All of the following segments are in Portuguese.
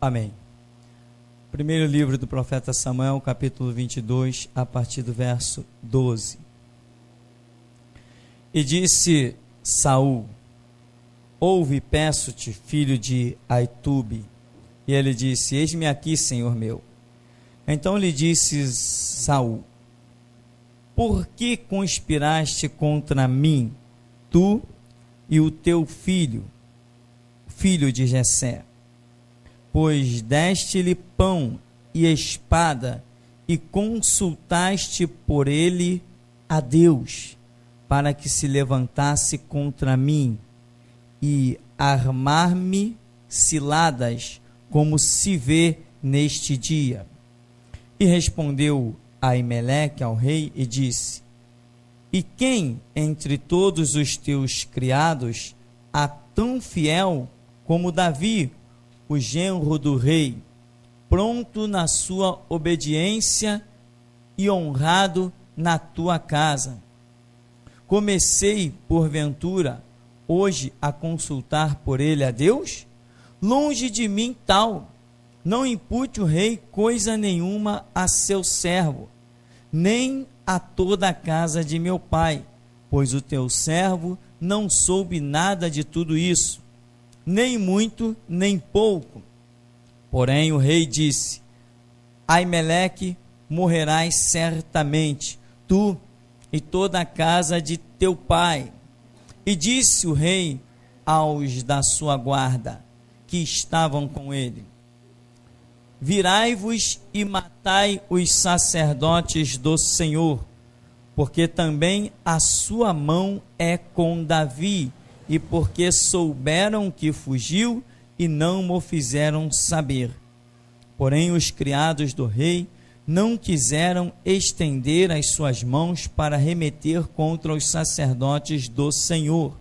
Amém. Primeiro livro do profeta Samuel, capítulo 22, a partir do verso 12. E disse Saul: ouve, peço-te, filho de Aitube. E ele disse: eis-me aqui, Senhor meu. Então lhe disse Saul: por que conspiraste contra mim, tu e o teu filho, filho de Jessé? Pois deste-lhe pão e espada, e consultaste por ele a Deus, para que se levantasse contra mim, e armar-me ciladas, como se vê neste dia. E respondeu Aimeleque ao rei e disse: e quem entre todos os teus criados há tão fiel como Davi, o genro do rei, pronto na sua obediência e honrado na tua casa? Comecei, porventura, hoje a consultar por ele a Deus? Longe de mim tal. Não impute o rei coisa nenhuma a seu servo, nem a toda a casa de meu pai, pois o teu servo não soube nada de tudo isso, nem muito, nem pouco. Porém o rei disse: Aimeleque, morrerás certamente, tu e toda a casa de teu pai. E disse o rei aos da sua guarda, que estavam com ele: virai-vos e matai os sacerdotes do Senhor, porque também a sua mão é com Davi, e porque souberam que fugiu e não mo fizeram saber. Porém os criados do rei não quiseram estender as suas mãos para remeter contra os sacerdotes do Senhor.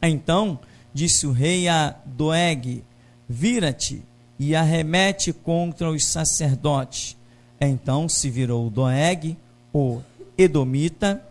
Então disse o rei a Doeg: vira-te e arremete contra os sacerdotes. Então se virou Doeg, o edomita,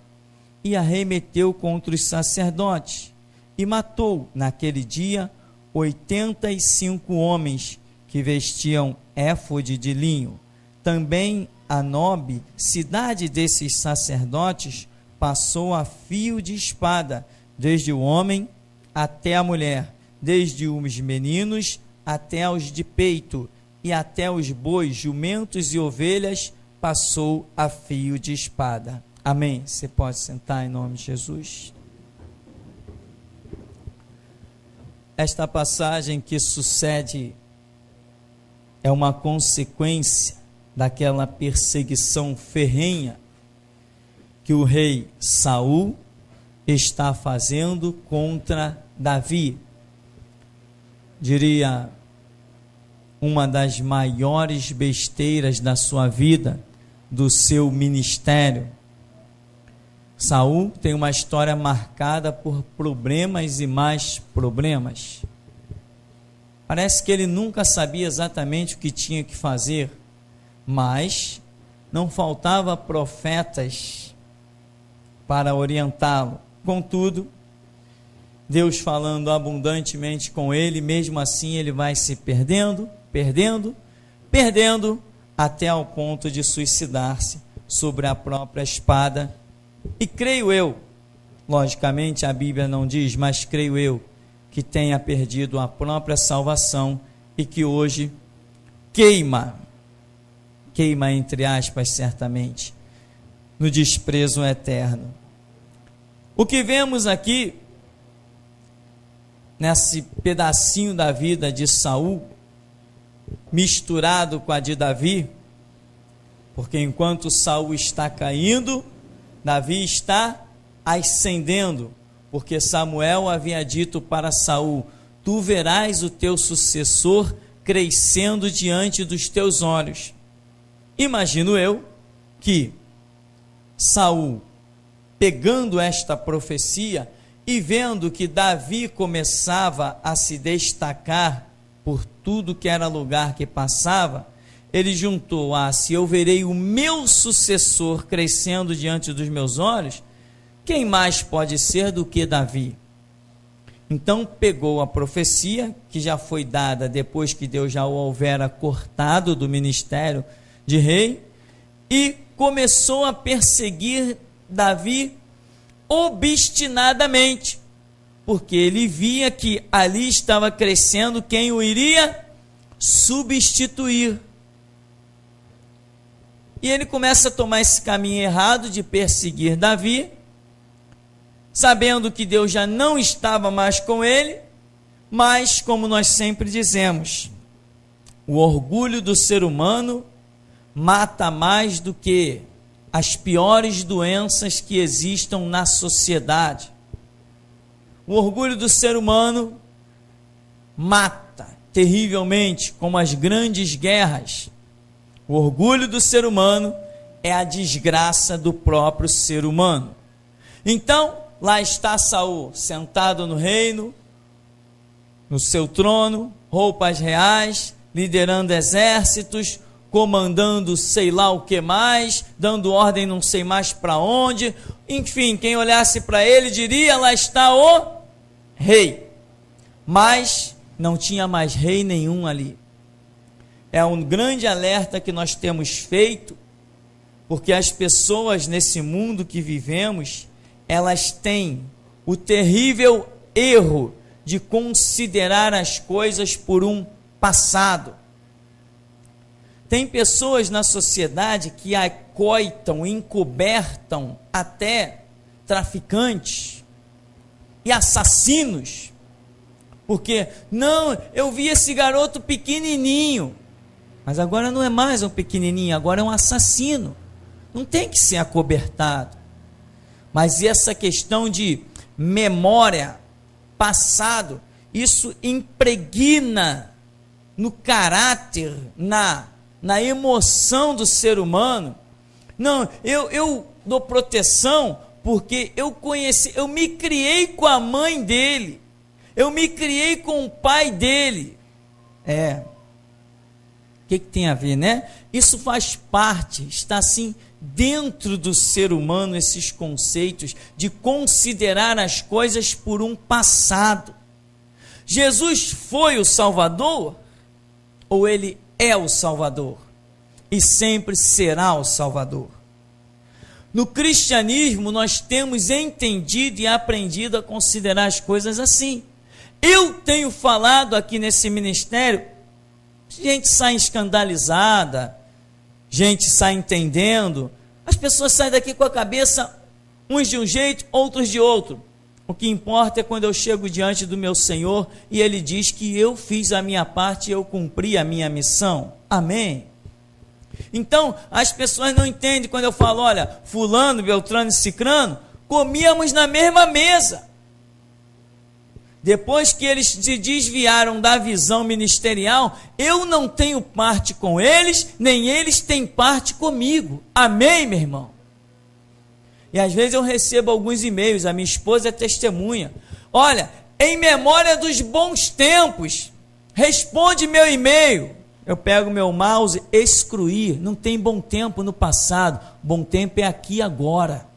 e arremeteu contra os sacerdotes, e matou naquele dia 85 homens que vestiam éfode de linho. Também a Nobe, cidade desses sacerdotes, passou a fio de espada, desde o homem até a mulher, desde os meninos até os de peito, e até os bois, jumentos e ovelhas, passou a fio de espada. Amém. Você pode sentar em nome de Jesus. Esta passagem que sucede é uma consequência daquela perseguição ferrenha que o rei Saul está fazendo contra Davi. Diria, uma das maiores besteiras da sua vida, do seu ministério. Saul tem uma história marcada por problemas e mais problemas. Parece que ele nunca sabia exatamente o que tinha que fazer, mas não faltava profetas para orientá-lo. Contudo, Deus falando abundantemente com ele, mesmo assim ele vai se perdendo, até ao ponto de suicidar-se sobre a própria espada. E creio eu, logicamente a Bíblia não diz, mas creio eu, que tenha perdido a própria salvação e que hoje queima entre aspas, certamente, no desprezo eterno. O que vemos aqui, nesse pedacinho da vida de Saul, misturado com a de Davi, porque enquanto Saul está caindo, Davi está ascendendo, porque Samuel havia dito para Saul: tu verás o teu sucessor crescendo diante dos teus olhos. Imagino eu que Saul, pegando esta profecia e vendo que Davi começava a se destacar por tudo que era lugar que passava, ele juntou: se eu verei o meu sucessor crescendo diante dos meus olhos, quem mais pode ser do que Davi? Então pegou a profecia, que já foi dada depois que Deus já o houvera cortado do ministério de rei, e começou a perseguir Davi obstinadamente, porque ele via que ali estava crescendo quem o iria substituir. E ele começa a tomar esse caminho errado de perseguir Davi, sabendo que Deus já não estava mais com ele, mas, como nós sempre dizemos, o orgulho do ser humano mata mais do que as piores doenças que existam na sociedade. O orgulho do ser humano mata terrivelmente, como as grandes guerras. O orgulho do ser humano é a desgraça do próprio ser humano. Então, lá está Saul, sentado no reino, no seu trono, roupas reais, liderando exércitos, comandando sei lá o que mais, dando ordem não sei mais para onde. Enfim, quem olhasse para ele diria, lá está o rei. Mas não tinha mais rei nenhum ali. É um grande alerta que nós temos feito, porque as pessoas nesse mundo que vivemos, elas têm o terrível erro de considerar as coisas por um passado. Tem pessoas na sociedade que acoitam, encobertam até traficantes e assassinos, porque, não, eu vi esse garoto pequenininho, mas agora não é mais um pequenininho, agora é um assassino, não tem que ser acobertado. Mas essa questão de memória, passado, isso impregna no caráter, na emoção do ser humano. Não, eu dou proteção porque eu conheci, eu me criei com a mãe dele, eu me criei com o pai dele. O que tem a ver, né? Isso faz parte, está assim dentro do ser humano, esses conceitos de considerar as coisas por um passado. Jesus foi o Salvador, ou ele é o Salvador, e sempre será o Salvador. No cristianismo, nós temos entendido e aprendido a considerar as coisas assim. Eu tenho falado aqui nesse ministério, gente sai escandalizada, gente sai entendendo, as pessoas saem daqui com a cabeça, uns de um jeito, outros de outro. O que importa é quando eu chego diante do meu Senhor e Ele diz que eu fiz a minha parte e eu cumpri a minha missão. Amém? Então, as pessoas não entendem quando eu falo, olha, fulano, beltrano e cicrano, comíamos na mesma mesa. Depois que eles se desviaram da visão ministerial, eu não tenho parte com eles, nem eles têm parte comigo. Amém, meu irmão? E às vezes eu recebo alguns e-mails, a minha esposa é testemunha. Olha, em memória dos bons tempos, responde meu e-mail. Eu pego meu mouse, excluir. Não tem bom tempo no passado, bom tempo é aqui e agora.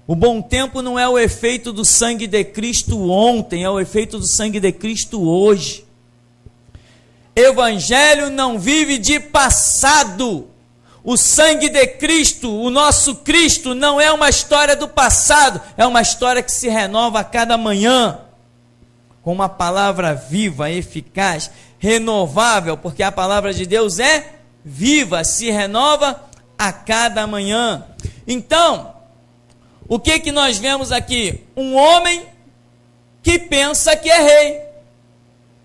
O bom tempo não é o efeito do sangue de Cristo ontem, é o efeito do sangue de Cristo hoje. Evangelho não vive de passado. O sangue de Cristo, o nosso Cristo, não é uma história do passado, é uma história que se renova a cada manhã, com uma palavra viva, eficaz, renovável, porque a palavra de Deus é viva, se renova a cada manhã. Então, o que nós vemos aqui? Um homem que pensa que é rei.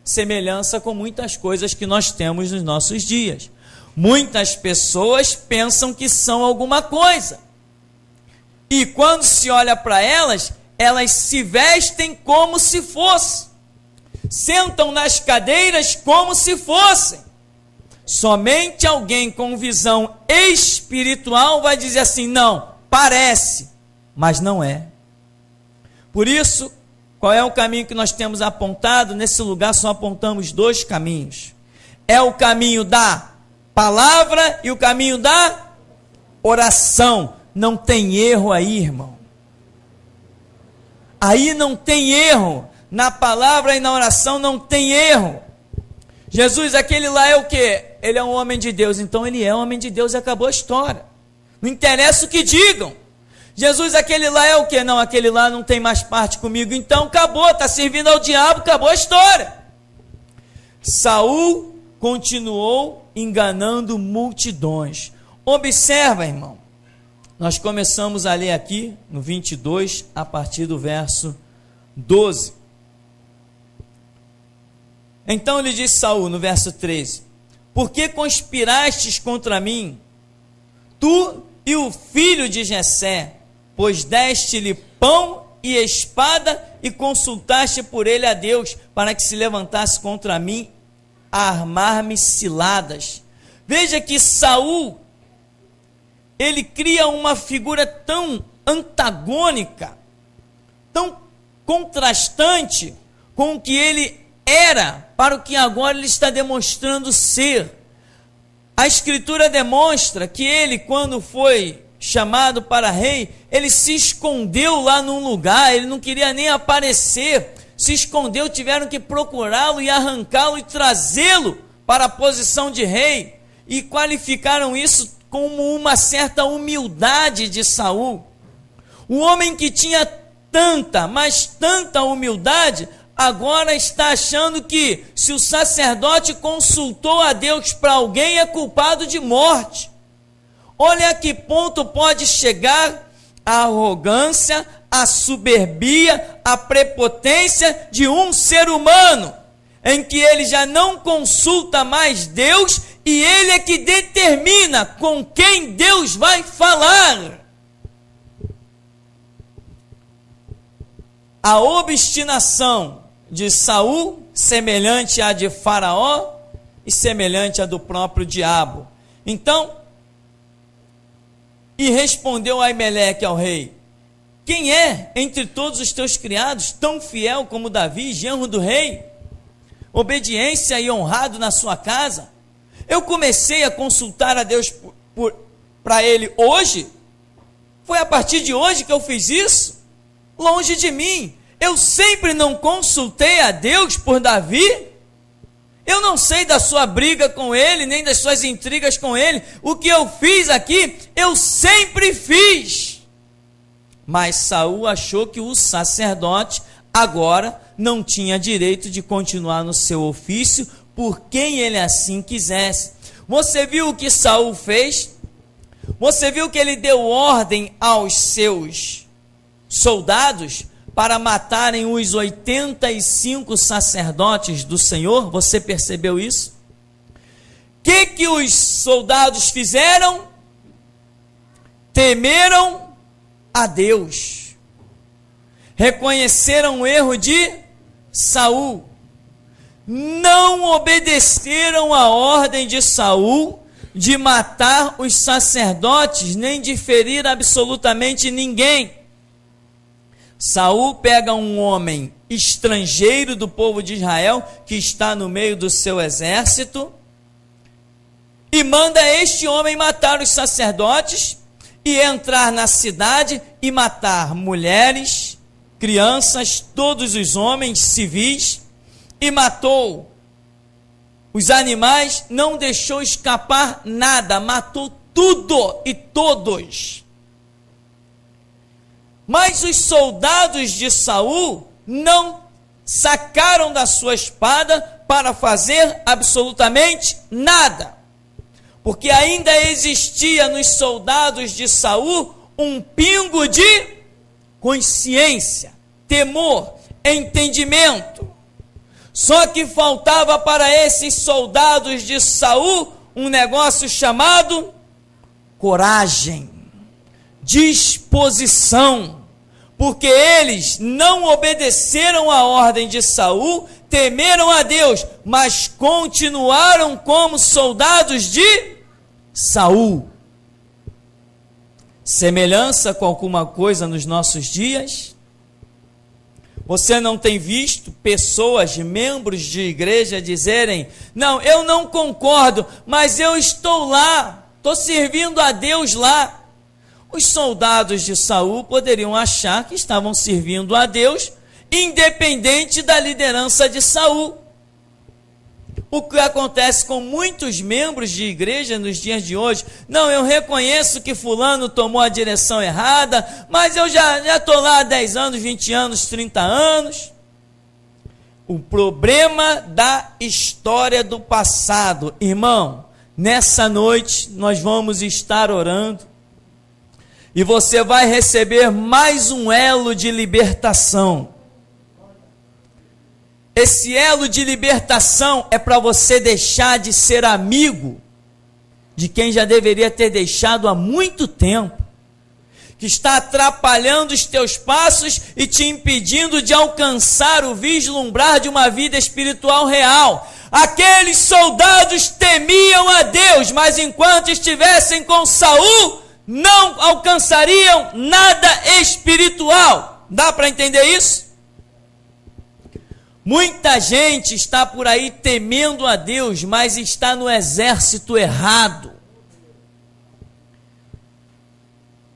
Semelhança com muitas coisas que nós temos nos nossos dias. Muitas pessoas pensam que são alguma coisa. E quando se olha para elas, elas se vestem como se fossem. Sentam nas cadeiras como se fossem. Somente alguém com visão espiritual vai dizer assim, não, parece, mas não é. Por isso, qual é o caminho que nós temos apontado? Nesse lugar só apontamos dois caminhos. É o caminho da palavra e o caminho da oração. Não tem erro aí, irmão. Aí não tem erro, na palavra e na oração não tem erro. Jesus, aquele lá é o quê? Ele é um homem de Deus, então ele é um homem de Deus e acabou a história. Não interessa o que digam. Jesus, aquele lá é o quê? Não, aquele lá não tem mais parte comigo, então acabou, está servindo ao diabo, acabou a história. Saul continuou enganando multidões. Observa, irmão, nós começamos a ler aqui no 22, a partir do verso 12. Então lhe disse Saul, no verso 13: por que conspirastes contra mim, tu e o filho de Jessé, pois deste-lhe pão e espada e consultaste por ele a Deus, para que se levantasse contra mim a armar-me ciladas. Veja que Saul, ele cria uma figura tão antagônica, tão contrastante com o que ele era, para o que agora ele está demonstrando ser. A Escritura demonstra que ele, quando foi chamado para rei, ele se escondeu lá num lugar, ele não queria nem aparecer, se escondeu, tiveram que procurá-lo e arrancá-lo e trazê-lo para a posição de rei, e qualificaram isso como uma certa humildade de Saul. O homem que tinha tanta, mas tanta humildade, agora está achando que se o sacerdote consultou a Deus para alguém, é culpado de morte. Olha a que ponto pode chegar a arrogância, a soberbia, a prepotência de um ser humano, em que ele já não consulta mais Deus e ele é que determina com quem Deus vai falar. A obstinação de Saul, semelhante à de Faraó e semelhante à do próprio diabo. Então, e respondeu Aimeleque ao rei: quem é entre todos os teus criados tão fiel como Davi, genro do rei, obediência e honrado na sua casa? Eu comecei a consultar a Deus para ele hoje? Foi a partir de hoje que eu fiz isso? Longe de mim. Eu sempre não consultei a Deus por Davi? Eu não sei da sua briga com ele, nem das suas intrigas com ele. O que eu fiz aqui, eu sempre fiz. Mas Saul achou que o sacerdote agora não tinha direito de continuar no seu ofício por quem ele assim quisesse. Você viu o que Saul fez? Você viu que ele deu ordem aos seus soldados para matarem os 85 sacerdotes do Senhor? Você percebeu isso? O que os soldados fizeram? Temeram a Deus. Reconheceram o erro de Saul. Não obedeceram a ordem de Saul de matar os sacerdotes, nem de ferir absolutamente ninguém. Saul pega um homem estrangeiro do povo de Israel, que está no meio do seu exército, e manda este homem matar os sacerdotes, e entrar na cidade e matar mulheres, crianças, todos os homens civis, e matou os animais, não deixou escapar nada, matou tudo e todos. Mas os soldados de Saul não sacaram da sua espada para fazer absolutamente nada, porque ainda existia nos soldados de Saul um pingo de consciência, temor, entendimento. Só que faltava para esses soldados de Saul um negócio chamado coragem, disposição, porque eles não obedeceram à ordem de Saul, temeram a Deus, mas continuaram como soldados de Saul. Semelhança com alguma coisa nos nossos dias? Você não tem visto pessoas, membros de igreja, dizerem: não, eu não concordo, mas eu estou lá, estou servindo a Deus lá. os soldados de Saul poderiam achar que estavam servindo a Deus, independente da liderança de Saul. O que acontece com muitos membros de igreja nos dias de hoje? Não, eu reconheço que fulano tomou a direção errada, mas eu já estou lá há 10 anos, 20 anos, 30 anos. O problema da história do passado. Irmão, nessa noite nós vamos estar orando e você vai receber mais um elo de libertação. Esse elo de libertação é para você deixar de ser amigo de quem já deveria ter deixado há muito tempo, que está atrapalhando os teus passos e te impedindo de alcançar o vislumbrar de uma vida espiritual real. Aqueles soldados temiam a Deus, mas enquanto estivessem com Saul, não alcançariam nada espiritual. Dá para entender isso? Muita gente está por aí temendo a Deus, mas está no exército errado.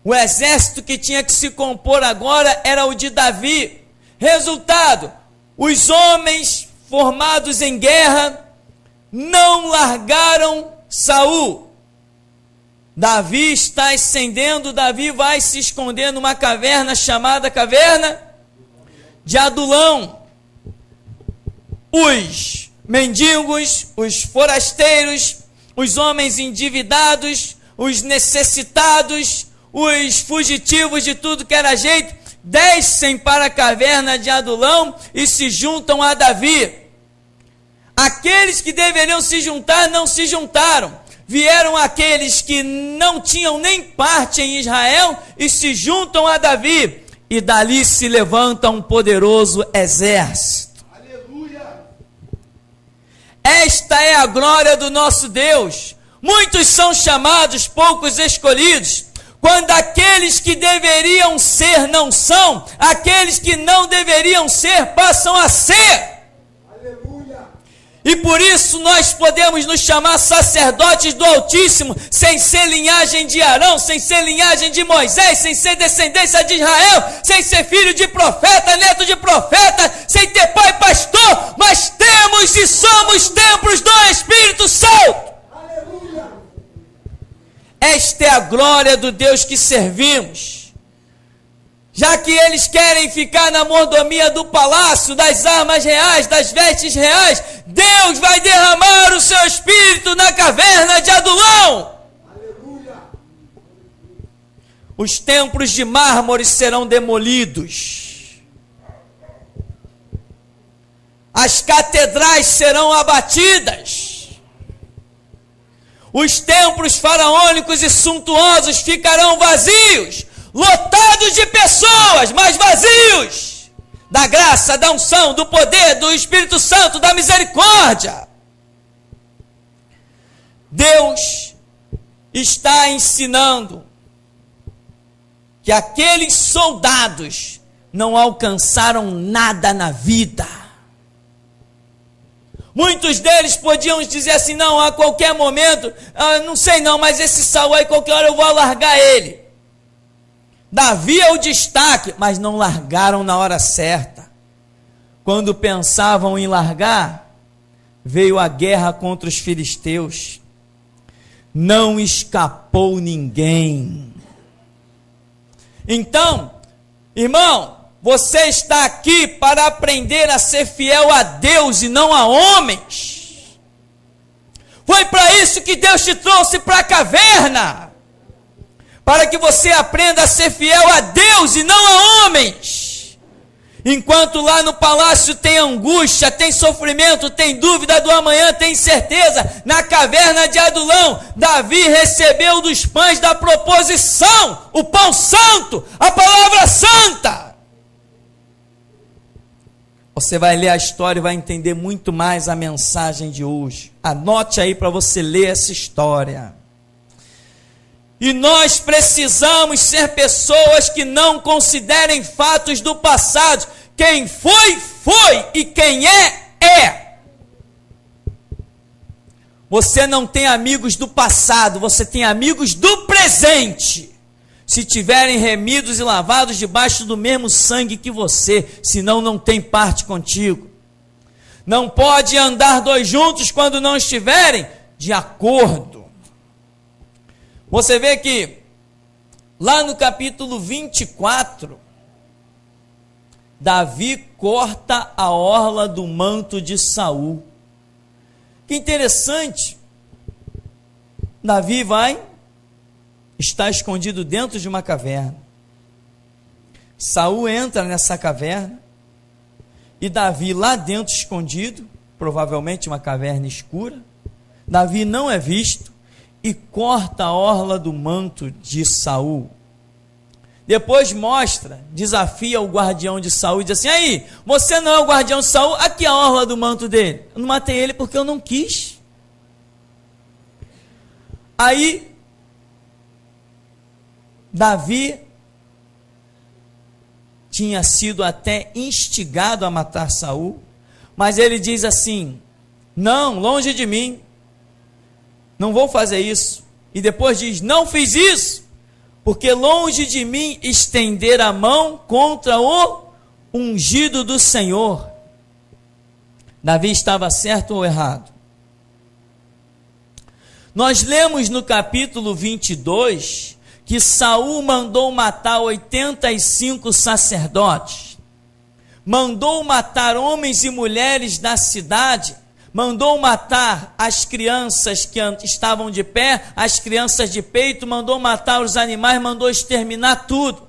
O exército que tinha que se compor agora era o de Davi. Resultado, os homens formados em guerra não largaram Saul. Davi está ascendendo, Davi vai se esconder numa caverna chamada Caverna de Adulão. Os mendigos, os forasteiros, os homens endividados, os necessitados, os fugitivos de tudo que era jeito, descem para a caverna de Adulão e se juntam a Davi. Aqueles que deveriam se juntar não se juntaram. Vieram aqueles que não tinham nem parte em Israel e se juntam a Davi. E dali se levanta um poderoso exército. Esta é a glória do nosso Deus. Muitos são chamados, poucos escolhidos. Quando aqueles que deveriam ser não são, aqueles que não deveriam ser passam a ser. Aleluia. E por isso nós podemos nos chamar sacerdotes do Altíssimo, sem ser linhagem de Arão, sem ser linhagem de Moisés, sem ser descendência de Israel, sem ser filho de profeta, neto de profeta, sem ter pai pastor, mas temos e somos templos do Espírito Santo. Aleluia. Esta é a glória do Deus que servimos. Já que eles querem ficar na mordomia do palácio, das armas reais, das vestes reais, Deus vai derramar o seu Espírito na caverna de Adulão. Aleluia. Os templos de mármore serão demolidos. As catedrais serão abatidas. Os templos faraônicos e suntuosos ficarão vazios, lotados de pessoas, mas vazios da graça, da unção, do poder, do Espírito Santo, da misericórdia. Deus está ensinando que aqueles soldados não alcançaram nada na vida. Muitos deles podiam dizer assim, não, a qualquer momento, não sei não, mas esse Saul aí, qualquer hora eu vou largar ele. Davi é o destaque, mas não largaram na hora certa. Quando pensavam em largar, veio a guerra contra os filisteus. Não escapou ninguém. Então, irmão, você está aqui para aprender a ser fiel a Deus e não a homens. Foi para isso que Deus te trouxe para a caverna. Para que você aprenda a ser fiel a Deus e não a homens. Enquanto lá no palácio tem angústia, tem sofrimento, tem dúvida do amanhã, tem incerteza, na caverna de Adulão, Davi recebeu dos pães da proposição, o pão santo, a palavra santa. Você vai ler a história e vai entender muito mais a mensagem de hoje. Anote aí para você ler essa história. E nós precisamos ser pessoas que não considerem fatos do passado. Quem foi, foi. E quem é. Você não tem amigos do passado, você tem amigos do presente. se tiverem remidos e lavados debaixo do mesmo sangue que você, senão não tem parte contigo. Não pode andar dois juntos quando não estiverem de acordo. Você vê que lá no capítulo 24, Davi corta a orla do manto de Saul. Que interessante. Davi está escondido dentro de uma caverna. Saul entra nessa caverna e Davi lá dentro escondido, provavelmente uma caverna escura. Davi não é visto e corta a orla do manto de Saul. Depois desafia o guardião de Saul e diz assim: aí, você não é o guardião de Saul? Aqui a orla do manto dele. Eu não matei ele porque eu não quis. Aí Davi tinha sido até instigado a matar Saul, mas ele diz assim: não, longe de mim, não vou fazer isso. E depois diz: não fiz isso, porque longe de mim estender a mão contra o ungido do Senhor. Davi estava certo ou errado? Nós lemos no capítulo 22 que Saul mandou matar 85 sacerdotes, mandou matar homens e mulheres da cidade, mandou matar as crianças que estavam de pé, as crianças de peito, mandou matar os animais, mandou exterminar tudo.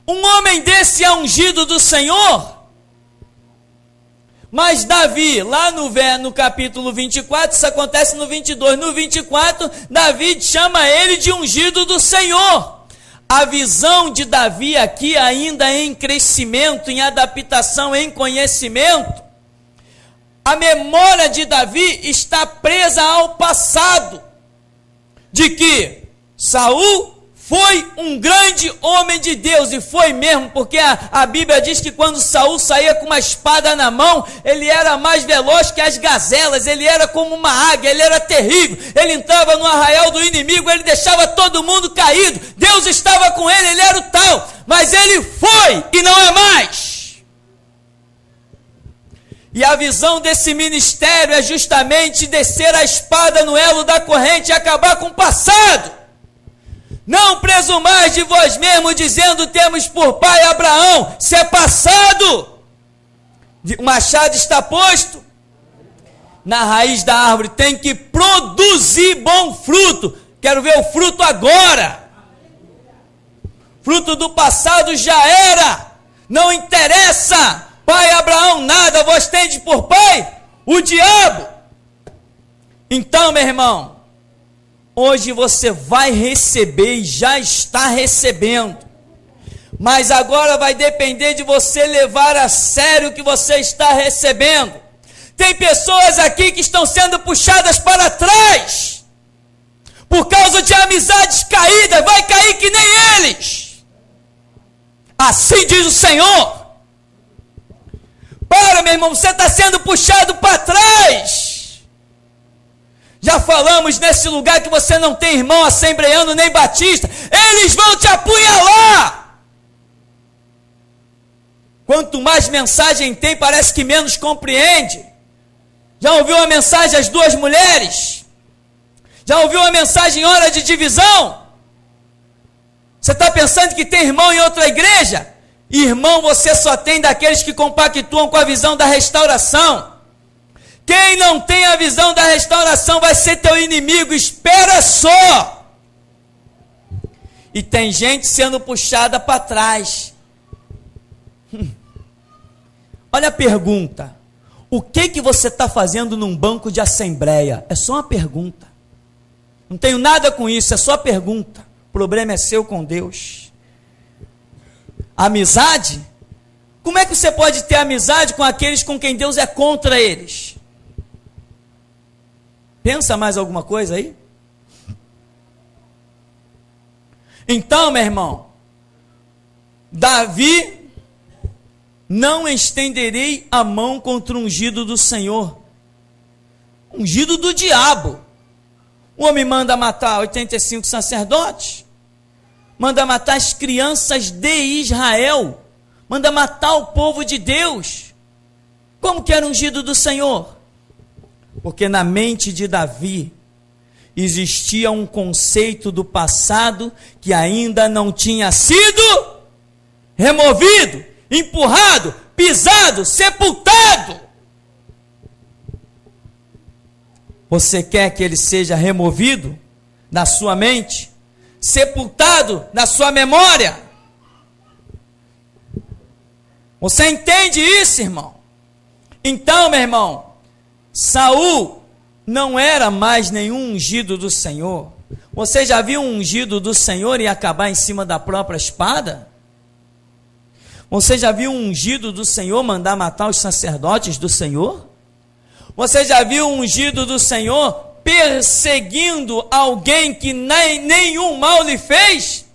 Um homem desse é ungido do Senhor? Mas Davi, lá no capítulo 24, isso acontece no 22, no 24, Davi chama ele de ungido do Senhor. A visão de Davi aqui, ainda em crescimento, em adaptação, em conhecimento, a memória de Davi está presa ao passado, de que Saul foi um grande homem de Deus, e foi mesmo, porque a Bíblia diz que quando Saul saía com uma espada na mão, ele era mais veloz que as gazelas, ele era como uma águia, ele era terrível, ele entrava no arraial do inimigo, ele deixava todo mundo caído, Deus estava com ele, ele era o tal, mas ele foi e não é mais. E a visão desse ministério é justamente descer a espada no elo da corrente e acabar com o passado. Não presumais de vós mesmos, dizendo: temos por pai Abraão. Se é passado, o machado está posto na raiz da árvore, tem que produzir bom fruto. Quero ver o fruto agora. Fruto do passado já era, não interessa. Pai Abraão, nada, vós tendes por pai o diabo. Então, meu irmão, hoje você vai receber e já está recebendo, mas agora vai depender de você levar a sério o que você está recebendo. Tem pessoas aqui que estão sendo puxadas para trás, por causa de amizades caídas, vai cair que nem eles. Assim diz o Senhor. Para, meu irmão, você está sendo puxado para trás. Já falamos nesse lugar que você não tem irmão assembleano nem batista, eles vão te apunhalar. Quanto mais mensagem tem, parece que menos compreende. Já ouviu a mensagem as duas mulheres? Já ouviu a mensagem hora de divisão? Você está pensando que tem irmão em outra igreja? Irmão, você só tem daqueles que compactuam com a visão da restauração. Quem não tem a visão da restauração vai ser teu inimigo, espera só. E tem gente sendo puxada para trás. Olha a pergunta: o que você está fazendo num banco de assembleia? É só uma pergunta. Não tenho nada com isso, é só pergunta. O problema é seu com Deus. Amizade? Como é que você pode ter amizade com aqueles com quem Deus é contra eles? Pensa mais alguma coisa aí? Então, meu irmão, Davi: não estenderei a mão contra o ungido do Senhor. Ungido do diabo. O homem manda matar 85 sacerdotes. manda matar as crianças de Israel, manda matar o povo de Deus. Como que era ungido do Senhor? Porque na mente de Davi existia um conceito do passado que ainda não tinha sido removido, empurrado, pisado, sepultado. Você quer que ele seja removido da sua mente, sepultado na sua memória? Você entende isso, irmão? Então, meu irmão, Saul não era mais nenhum ungido do Senhor. Você já viu um ungido do Senhor e acabar em cima da própria espada? Você já viu um ungido do Senhor mandar matar os sacerdotes do Senhor? Você já viu um ungido do Senhor perseguindo alguém que nenhum mal lhe fez?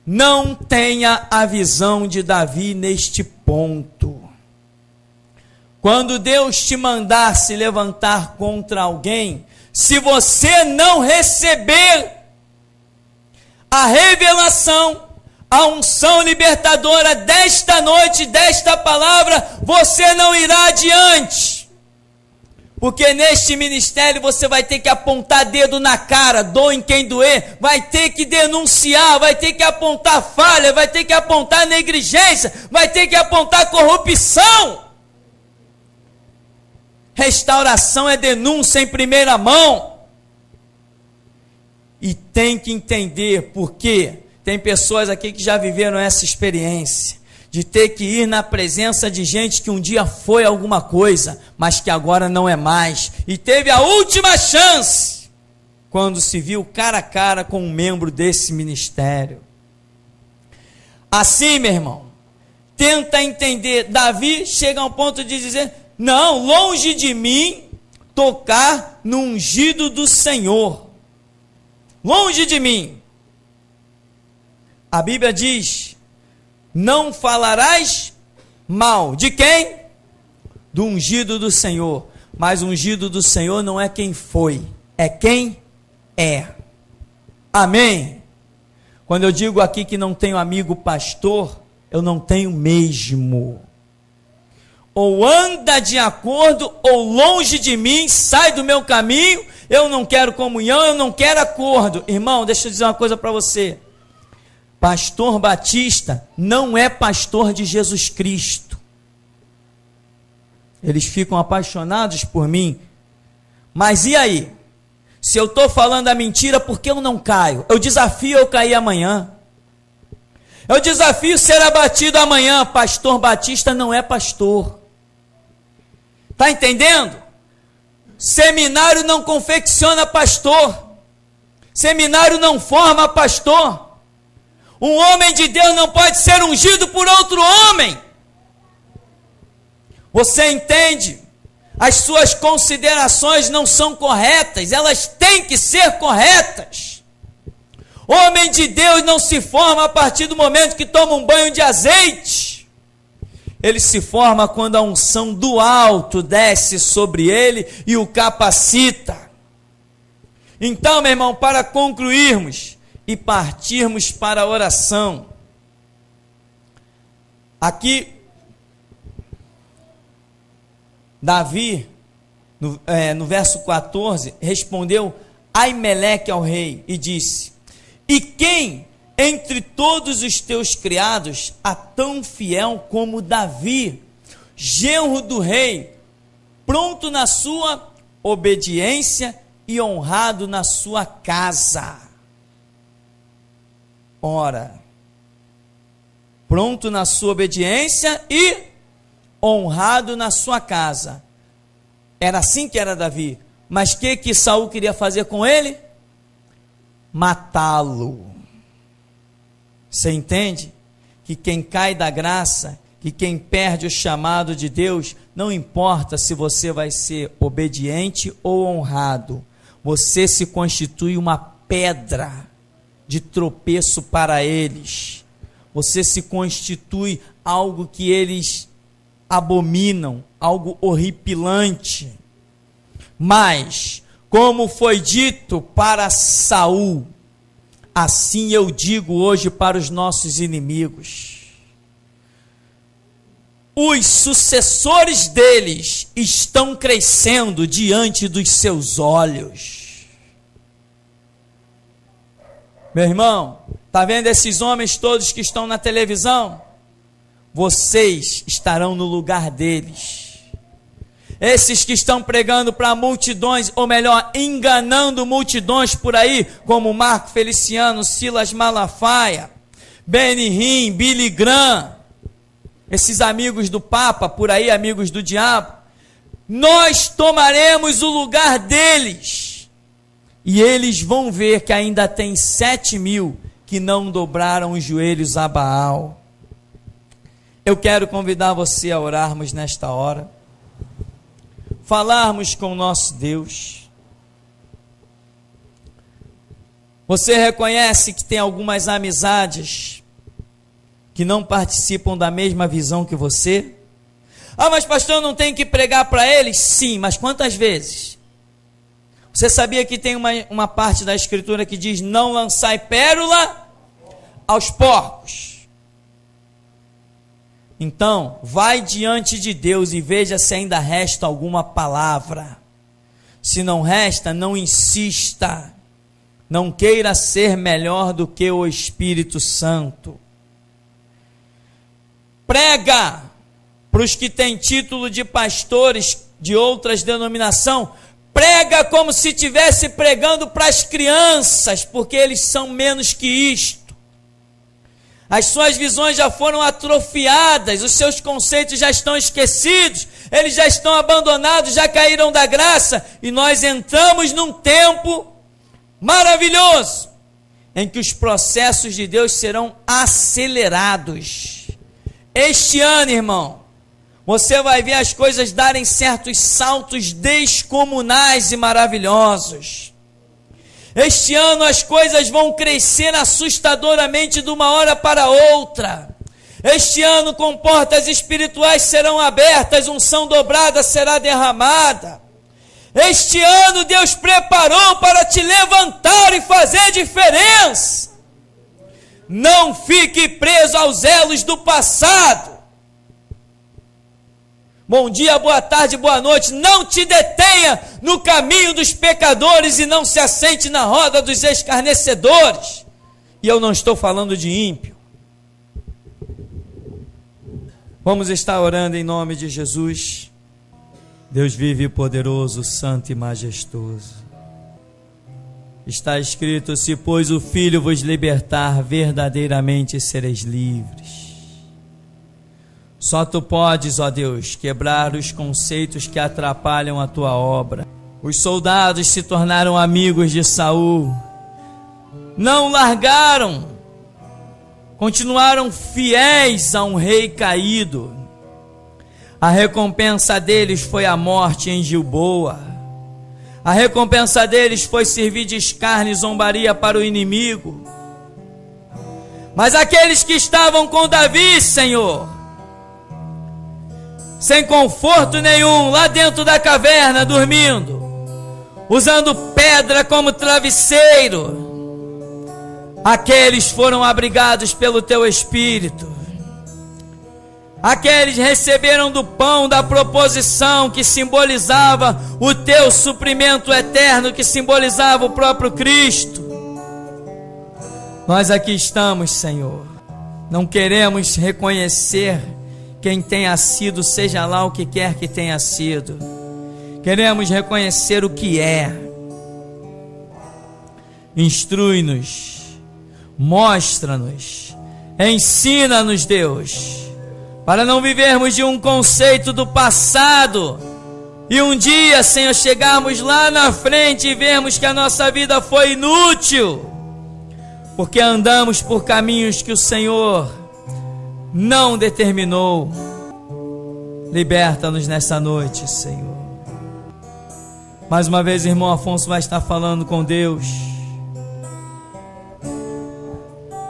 Não tenha a visão de Davi neste ponto. Quando Deus te mandar se levantar contra alguém, se você não receber a revelação, a unção libertadora desta noite, desta palavra, você não irá adiante. Porque neste ministério você vai ter que apontar dedo na cara, doa em quem doer, vai ter que denunciar, vai ter que apontar falha, vai ter que apontar negligência, vai ter que apontar corrupção. Restauração é denúncia em primeira mão. E tem que entender por quê. Tem pessoas aqui que já viveram essa experiência, de ter que ir na presença de gente que um dia foi alguma coisa, mas que agora não é mais, e teve a última chance, quando se viu cara a cara com um membro desse ministério. Assim, meu irmão, tenta entender. Davi chega ao ponto de dizer, não, longe de mim tocar no ungido do Senhor, longe de mim. A Bíblia diz, não falarás mal de quem? Do ungido do Senhor. Mas o ungido do Senhor não é quem foi, é quem é. Amém? Quando eu digo aqui que não tenho amigo pastor, eu não tenho mesmo. Ou anda de acordo, ou longe de mim, sai do meu caminho, eu não quero comunhão, eu não quero acordo. Irmão, deixa eu dizer uma coisa para você. Pastor Batista não é pastor de Jesus Cristo. Eles ficam apaixonados por mim. Mas e aí? Se eu estou falando a mentira, por que eu não caio? Eu desafio eu cair amanhã. Eu desafio ser abatido amanhã. Pastor Batista não é pastor. Está entendendo? Seminário não confecciona pastor. Seminário não forma pastor. Um homem de Deus não pode ser ungido por outro homem. Você entende? As suas considerações não são corretas, elas têm que ser corretas. Homem de Deus não se forma a partir do momento que toma um banho de azeite. Ele se forma quando a unção do alto desce sobre ele e o capacita. Então, meu irmão, para concluirmos e partirmos para a oração, aqui Davi, no verso 14, respondeu Aimeleque ao rei e disse, e quem entre todos os teus criados há tão fiel como Davi, genro do rei, pronto na sua obediência e honrado na sua casa? Ora, pronto na sua obediência e honrado na sua casa. Era assim que era Davi. Mas o que Saul queria fazer com ele? Matá-lo. Você entende? Que quem cai da graça, que quem perde o chamado de Deus, não importa se você vai ser obediente ou honrado, você se constitui uma pedra de tropeço para eles. Você se constitui algo que eles abominam, algo horripilante. Mas, como foi dito para Saul, assim eu digo hoje para os nossos inimigos. Os sucessores deles estão crescendo diante dos seus olhos. Meu irmão, está vendo esses homens todos que estão na televisão? Vocês estarão no lugar deles. Esses que estão pregando para multidões, ou melhor, enganando multidões por aí, como Marco Feliciano, Silas Malafaia, Benny Hinn, Billy Graham, esses amigos do Papa por aí, amigos do diabo, nós tomaremos o lugar deles, e eles vão ver que ainda tem 7.000 que não dobraram os joelhos a Baal. Eu quero convidar você a orarmos nesta hora, falarmos com o nosso Deus. Você reconhece que tem algumas amizades que não participam da mesma visão que você? Ah, mas pastor, eu não tenho que pregar para eles? Sim, mas quantas vezes? Você sabia que tem uma parte da escritura que diz: não lançai pérola aos porcos? Então, vai diante de Deus e veja se ainda resta alguma palavra. Se não resta, não insista. Não queira ser melhor do que o Espírito Santo. Prega para os que têm título de pastores de outras denominações. Prega como se estivesse pregando para as crianças, porque eles são menos que isto. As suas visões já foram atrofiadas, os seus conceitos já estão esquecidos, eles já estão abandonados, já caíram da graça, e nós entramos num tempo maravilhoso, em que os processos de Deus serão acelerados. Este ano, irmão, você vai ver as coisas darem certos saltos descomunais e maravilhosos. Este ano as coisas vão crescer assustadoramente de uma hora para outra. Este ano com portas espirituais serão abertas, unção dobrada será derramada. Este ano Deus preparou para te levantar e fazer diferença. Não fique preso aos elos do passado. Bom dia, boa tarde, boa noite. Não te detenha no caminho dos pecadores e não se assente na roda dos escarnecedores. E eu não estou falando de ímpio. Vamos estar orando em nome de Jesus. Deus vive poderoso, santo e majestoso. Está escrito: se pois o Filho vos libertar, verdadeiramente sereis livres. Só tu podes, ó Deus, quebrar os conceitos que atrapalham a tua obra. Os soldados se tornaram amigos de Saul, não largaram, continuaram fiéis a um rei caído. A recompensa deles foi a morte em Gilboa. A recompensa deles foi servir de escárnio e zombaria para o inimigo. Mas aqueles que estavam com Davi, Senhor, sem conforto nenhum, lá dentro da caverna, dormindo, usando pedra como travesseiro, aqueles foram abrigados pelo teu Espírito. Aqueles receberam do pão da proposição, que simbolizava o teu suprimento eterno, que simbolizava o próprio Cristo. Nós aqui estamos, Senhor, não queremos reconhecer quem tenha sido, seja lá o que quer que tenha sido. Queremos reconhecer o que é. Instrui-nos, mostra-nos, ensina-nos, Deus, para não vivermos de um conceito do passado e um dia, Senhor, chegarmos lá na frente e vermos que a nossa vida foi inútil, porque andamos por caminhos que o Senhor não determinou. Liberta-nos nessa noite, Senhor. Mais uma vez, o irmão Afonso vai estar falando com Deus.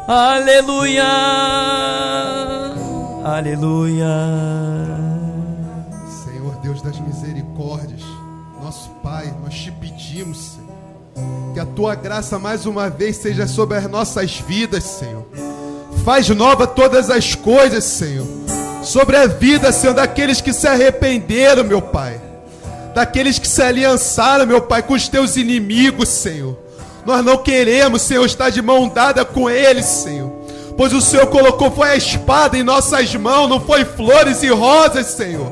Aleluia, aleluia. Senhor Deus das misericórdias, nosso Pai, nós te pedimos, Senhor, Que a tua graça mais uma vez seja sobre as nossas vidas, Senhor. Faz nova todas as coisas, Senhor. Sobre a vida, Senhor, daqueles que se arrependeram, meu Pai. Daqueles que se aliançaram, meu Pai, com os teus inimigos, Senhor. Nós não queremos, Senhor, estar de mão dada com eles, Senhor. Pois o Senhor colocou, foi a espada em nossas mãos, não foi flores e rosas, Senhor.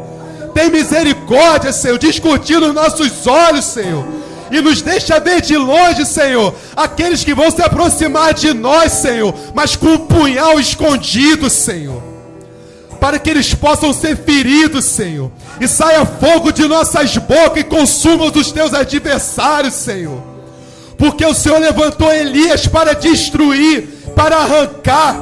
Tem misericórdia, Senhor, discutir nos nossos olhos, Senhor. E nos deixa ver de longe, Senhor, aqueles que vão se aproximar de nós, Senhor, mas com um punhal escondido, Senhor. Para que eles possam ser feridos, Senhor. E saia fogo de nossas bocas e consuma os teus adversários, Senhor. Porque o Senhor levantou Elias para destruir, para arrancar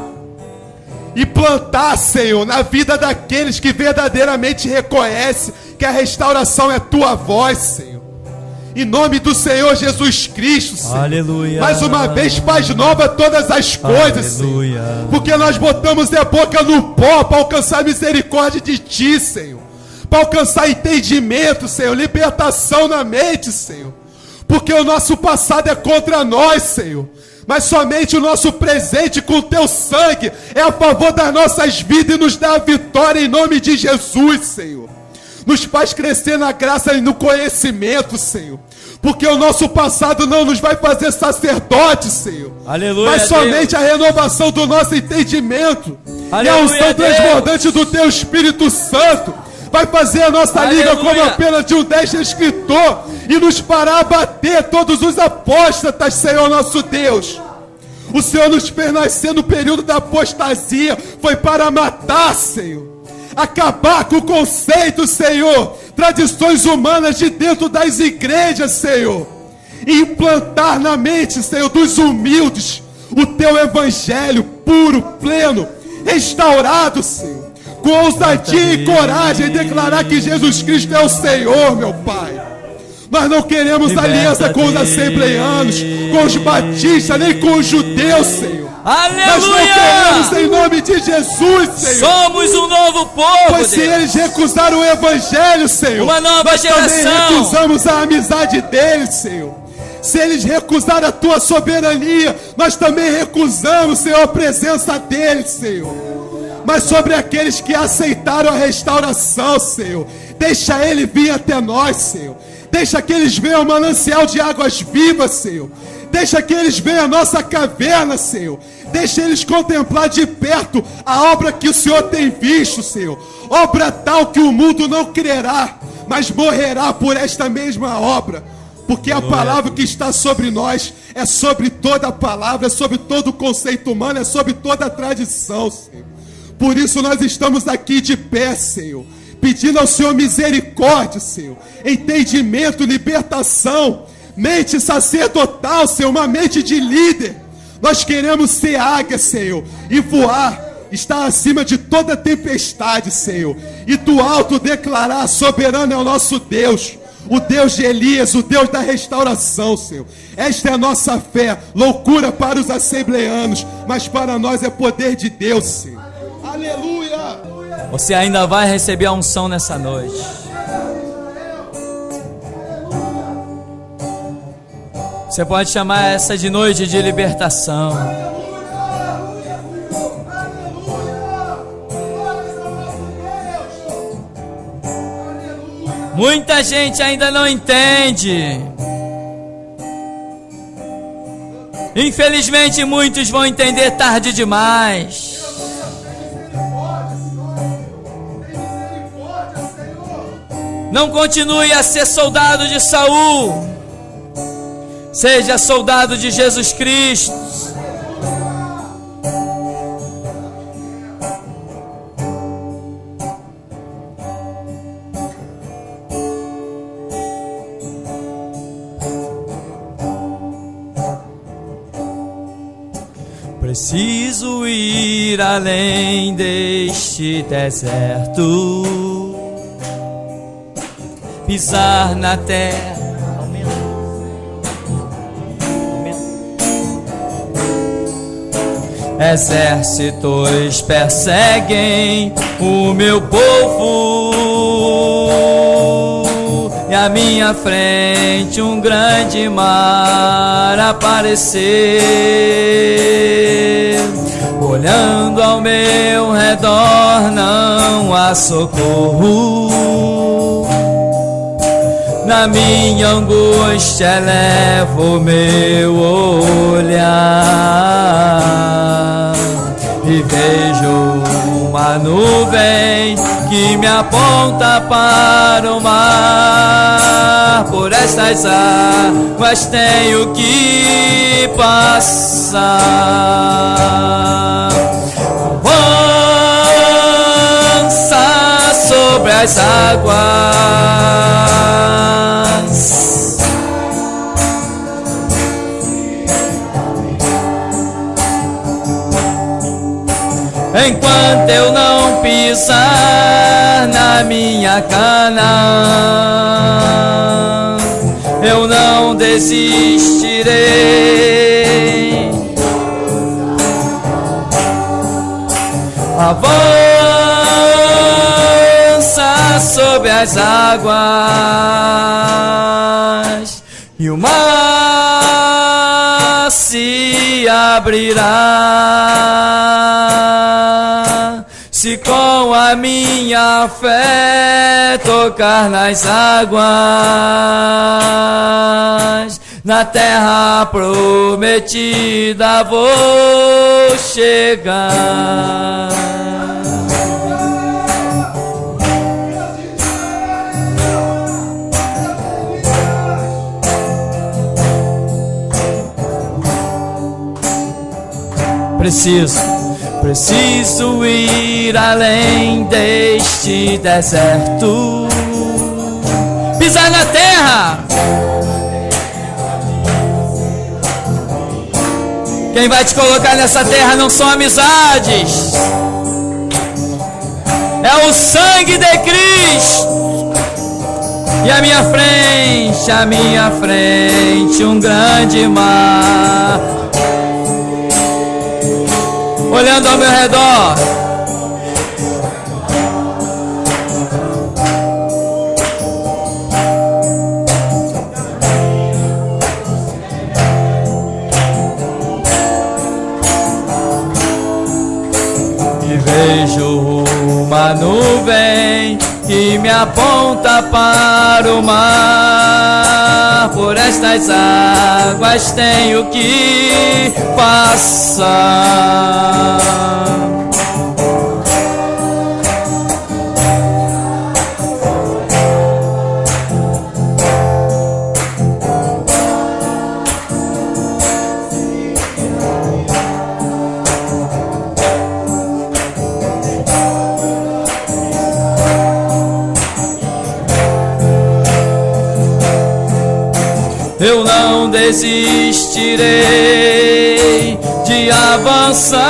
e plantar, Senhor, na vida daqueles que verdadeiramente reconhecem que a restauração é tua voz, Senhor. Em nome do Senhor Jesus Cristo, Senhor. Aleluia. Mais uma vez faz nova todas as coisas, Aleluia. Senhor. Porque nós botamos a boca no pó para alcançar misericórdia de Ti, Senhor. Para alcançar entendimento, Senhor. Libertação na mente, Senhor. Porque o nosso passado é contra nós, Senhor. Mas somente o nosso presente com o Teu sangue é a favor das nossas vidas e nos dá a vitória em nome de Jesus, Senhor. Nos faz crescer na graça e no conhecimento, Senhor. Porque o nosso passado não nos vai fazer sacerdotes, Senhor. Aleluia, mas somente Deus. A renovação do nosso entendimento. Aleluia, e a unção Deus. transbordante do Teu Espírito Santo vai fazer a nossa língua como a pena de um destro escritor e nos fará abater todos os apóstatas, Senhor nosso Deus. O Senhor nos fez nascer no período da apostasia, foi para matar, Senhor. Acabar com o conceito, Senhor, tradições humanas de dentro das igrejas, Senhor, e implantar na mente, Senhor, dos humildes o Teu evangelho puro, pleno, restaurado, Senhor, com ousadia e coragem, declarar que Jesus Cristo é o Senhor, meu Pai. Nós não queremos aliança com os assembleianos, com os batistas, nem com os judeus, Senhor. Aleluia! Nós não queremos em nome de Jesus, Senhor. Somos um novo povo, Pois se Deus. eles recusaram o evangelho, Senhor, Uma nova nós também geração. recusamos a amizade deles, Senhor. Se eles recusaram a tua soberania, nós também recusamos, Senhor, a presença deles, Senhor. Mas sobre aqueles que aceitaram a restauração, Senhor, deixa ele vir até nós, Senhor. Deixa que eles venham ao manancial de águas vivas, Senhor. Deixa que eles venham à nossa caverna, Senhor. Deixa eles contemplar de perto a obra que o Senhor tem visto, Senhor. Obra tal que o mundo não crerá, mas morrerá por esta mesma obra. Porque a palavra que está sobre nós é sobre toda a palavra, é sobre todo o conceito humano, é sobre toda a tradição, Senhor. Por isso nós estamos aqui de pé, Senhor, pedindo ao Senhor misericórdia, Senhor, entendimento, libertação, mente sacerdotal, Senhor, uma mente de líder. Nós queremos ser águia, Senhor, e voar, estar acima de toda tempestade, Senhor, e do alto declarar: soberano é o nosso Deus, o Deus de Elias, o Deus da restauração, Senhor. Esta é a nossa fé, loucura para os assembleanos, mas para nós é poder de Deus, Senhor. Aleluia! Você ainda vai receber a unção nessa noite. Você pode chamar essa de noite de libertação. Muita gente ainda não entende. Infelizmente muitos vão entender tarde demais. Não continue a ser soldado de Saul. Seja soldado de Jesus Cristo. Preciso ir além deste deserto, pisar na terra. Exércitos perseguem o meu povo e à minha frente um grande mar apareceu. Olhando ao meu redor não há socorro, na minha angústia elevo meu olhar e vejo uma nuvem que me aponta para o mar. Por estas águas tenho que passar. Avança sobre as águas, enquanto eu não pisar na minha Canaã, eu não desistirei. Avança sobre as águas e o mar se abrirá, se com a minha fé tocar nas águas. Na terra prometida vou chegar. Preciso ir além deste deserto, pisar na terra. Quem vai te colocar nessa terra não são amizades, é o sangue de Cristo. E à minha frente um grande mar. Olhando ao meu redor, e vejo uma nuvem que me aponta para o mar. Por estas águas tenho que passar. Eu não desistirei de avançar.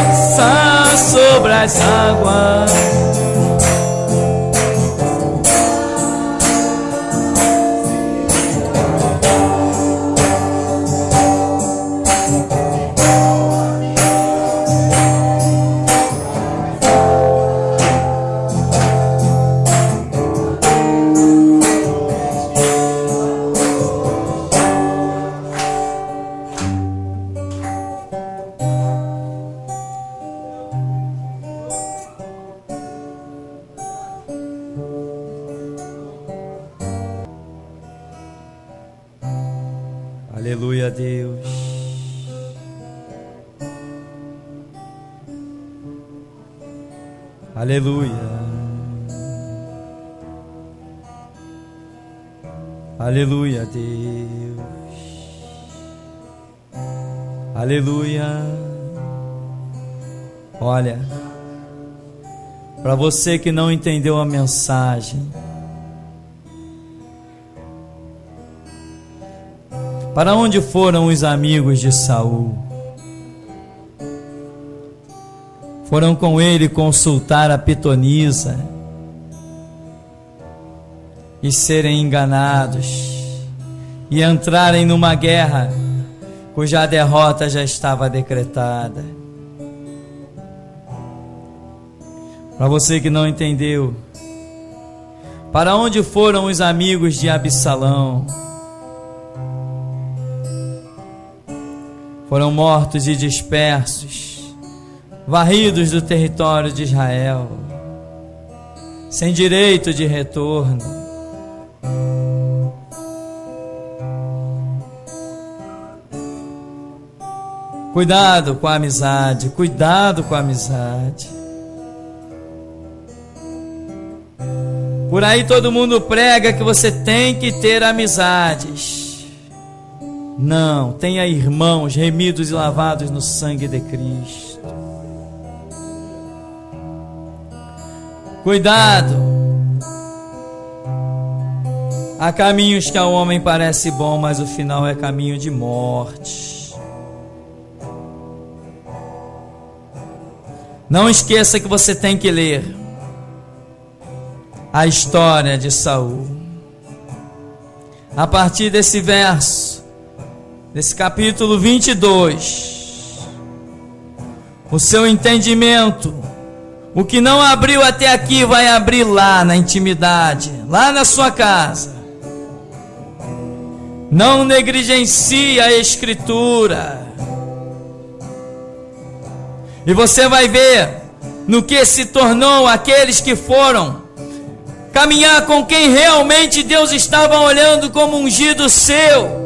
Avança sobre as águas, aleluia, Deus. Aleluia. Aleluia, Deus. Aleluia. Olha, para você que não entendeu a mensagem, para onde foram os amigos de Saul? Foram com ele consultar a pitonisa e serem enganados e entrarem numa guerra cuja derrota já estava decretada. Para você que não entendeu, para onde foram os amigos de Absalão? Foram mortos e dispersos, varridos do território de Israel, sem direito de retorno. Cuidado com a amizade, cuidado com a amizade. Por aí todo mundo prega que você tem que ter amizades. Não, tenha irmãos remidos e lavados no sangue de Cristo. Cuidado. Há caminhos que ao homem parece bom, mas o final é caminho de morte. Não esqueça que você tem que ler a história de Saul. A partir desse verso, desse capítulo 22, o seu entendimento, o que não abriu até aqui, vai abrir lá na intimidade, lá na sua casa. Não negligencie a Escritura. E você vai ver no que se tornou aqueles que foram caminhar com quem realmente Deus estava olhando como ungido seu.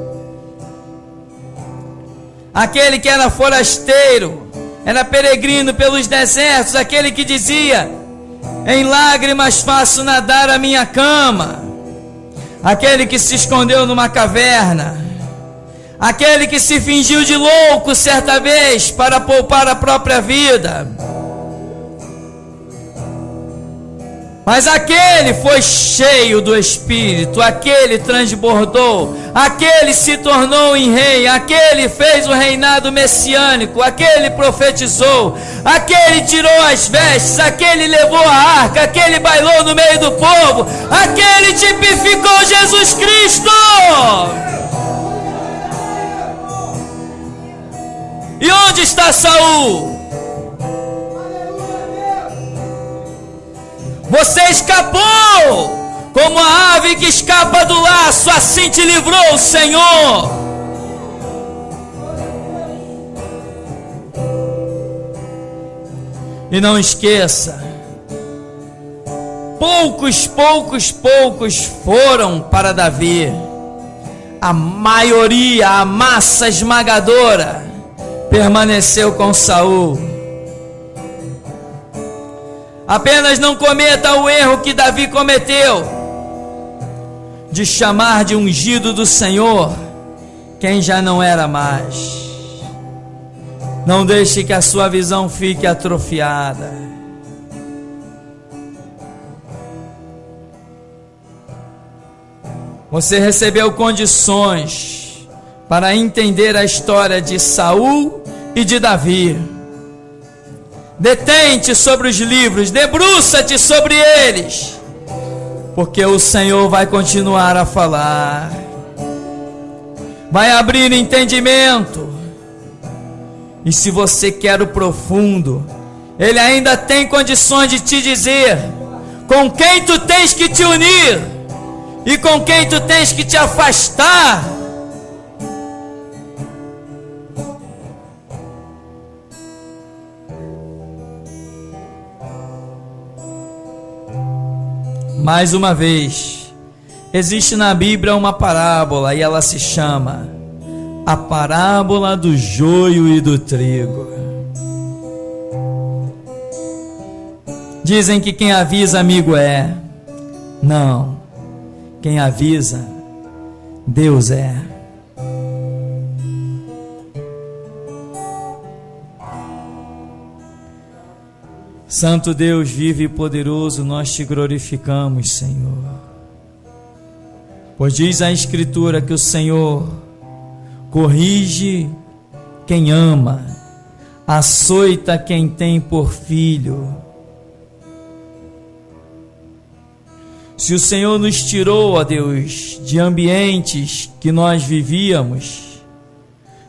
Aquele que era forasteiro, era peregrino pelos desertos, aquele que dizia: em lágrimas faço nadar a minha cama. Aquele que se escondeu numa caverna, aquele que se fingiu de louco certa vez para poupar a própria vida. Mas aquele foi cheio do Espírito, aquele transbordou, aquele se tornou em rei, aquele fez o reinado messiânico, aquele profetizou, aquele tirou as vestes, aquele levou a arca, aquele bailou no meio do povo, aquele tipificou Jesus Cristo. E onde está Saul? Você escapou, como a ave que escapa do laço, assim te livrou o Senhor. E não esqueça, poucos foram para Davi. A maioria, a massa esmagadora, permaneceu com Saul. Apenas não cometa o erro que Davi cometeu, de chamar de ungido do Senhor quem já não era mais. Não deixe que a sua visão fique atrofiada. Você recebeu condições para entender a história de Saul e de Davi. Detente sobre os livros, debruça-te sobre eles, porque o Senhor vai continuar a falar, vai abrir entendimento. E se você quer o profundo, Ele ainda tem condições de te dizer com quem tu tens que te unir e com quem tu tens que te afastar. Mais uma vez, existe na Bíblia uma parábola e ela se chama a parábola do joio e do trigo. Dizem que quem avisa amigo é. Não, quem avisa, Deus é. Santo Deus vivo e poderoso, nós te glorificamos, Senhor. Pois diz a Escritura que o Senhor corrige quem ama, açoita quem tem por filho. Se o Senhor nos tirou, ó Deus, de ambientes que nós vivíamos,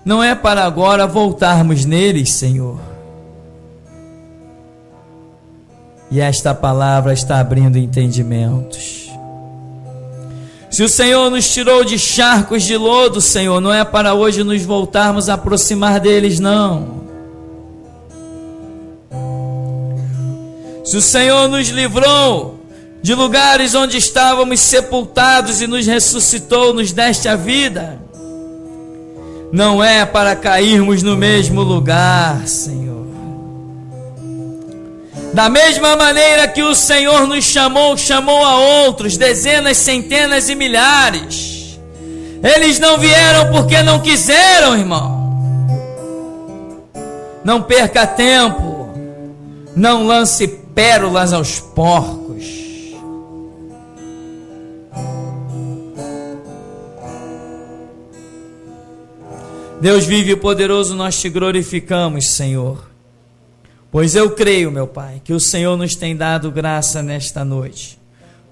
não é para agora voltarmos neles, Senhor. E esta palavra está abrindo entendimentos. Se o Senhor nos tirou de charcos de lodo, Senhor, não é para hoje nos voltarmos a aproximar deles, não. Se o Senhor nos livrou de lugares onde estávamos sepultados e nos ressuscitou, nos deste a vida, não é para cairmos no mesmo lugar, Senhor. Da mesma maneira que o Senhor nos chamou, chamou a outros, dezenas, centenas e milhares. Eles não vieram porque não quiseram, irmão. Não perca tempo. Não lance pérolas aos porcos. Deus vive poderoso, nós te glorificamos, Senhor. Pois eu creio, meu Pai, que o Senhor nos tem dado graça nesta noite.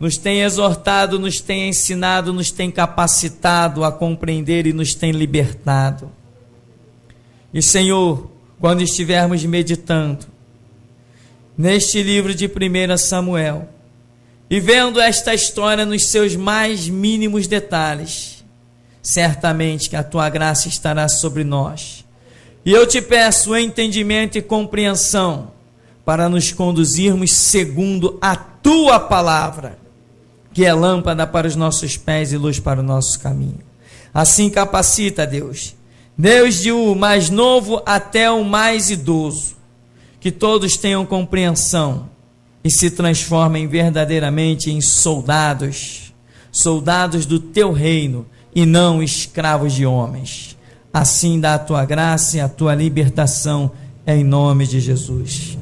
Nos tem exortado, nos tem ensinado, nos tem capacitado a compreender e nos tem libertado. E, Senhor, quando estivermos meditando neste livro de 1 Samuel e vendo esta história nos seus mais mínimos detalhes, certamente que a Tua graça estará sobre nós. E eu te peço entendimento e compreensão para nos conduzirmos segundo a Tua palavra, que é lâmpada para os nossos pés e luz para o nosso caminho. Assim capacita, Deus, desde o mais novo até o mais idoso, que todos tenham compreensão e se transformem verdadeiramente em soldados do Teu reino e não escravos de homens. Assim dá a Tua graça e a Tua libertação, em nome de Jesus.